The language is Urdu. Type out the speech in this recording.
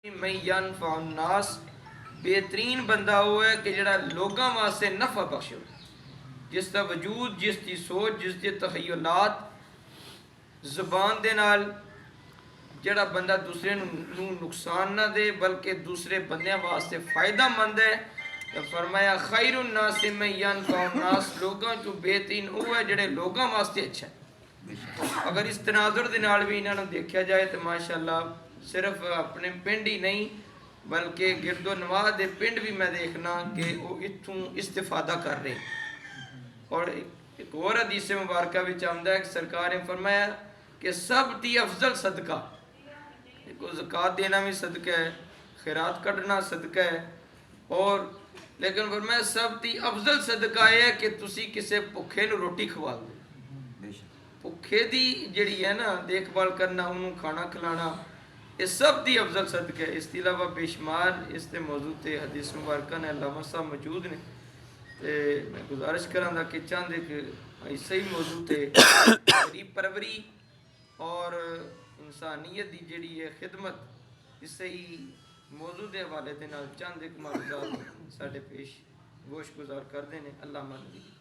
میں ینفع الناس بہترین بندہ وہ ہے کہ جڑا لوگاں واسطے نفع بخش ہو، جس دا وجود، جس دی سوچ، جس دی تخیلات زبان دے نال جڑا بندہ دوسرے نو نقصان نہ دے بلکہ دوسرے بندیاں واسطے فائدہ مند ہے۔ تو فرمایا خیر الناس من ینفع الناس، لوگاں چوں بہترین وہ ہے جڑے لوگاں واسطے اچھا ہے۔ اگر اس تناظر دے نال بھی انہاں نوں دیکھا جائے تو ماشاءاللہ صرف اپنے پنڈ ہی نہیں بلکہ گرد و نواح دے پنڈ بھی میں دیکھنا کہ وہ اتھوں استفادہ کر رہے ہیں۔ اور ایک اور حدیث مبارکہ بھی آمدا ہے کہ سرکار نے فرمایا کہ سب تی افضل صدقہ، کو زکوٰۃ دینا بھی صدقہ ہے، خیرات کڈنا صدقہ ہے، اور لیکن فرمایا سب تی افضل صدقہ ہے کہ تسی کسے بھکھے نو روٹی کھوا دو۔ بھکھے دی جڑی ہے نا دیکھ بھال کرنا، انہوں کھانا کھلانا، یہ سب دی افضل صدقہ ہے۔ اس کے علاوہ بے شمار اس تے موضوع تے حدیث مبارکہ نے علامہ صاحب موجود نے، تے میں گزارش کراں دا کہ چاہندے کہ ایسا ہی موضوع تے غریب پروری اور انسانیت دی جڑی ہے خدمت، اس سے ہی موضوع دے حوالے دے نال چاہندے کہ معروضات ساڈے پیش گوش گزار کر دینے۔ اللہ مدد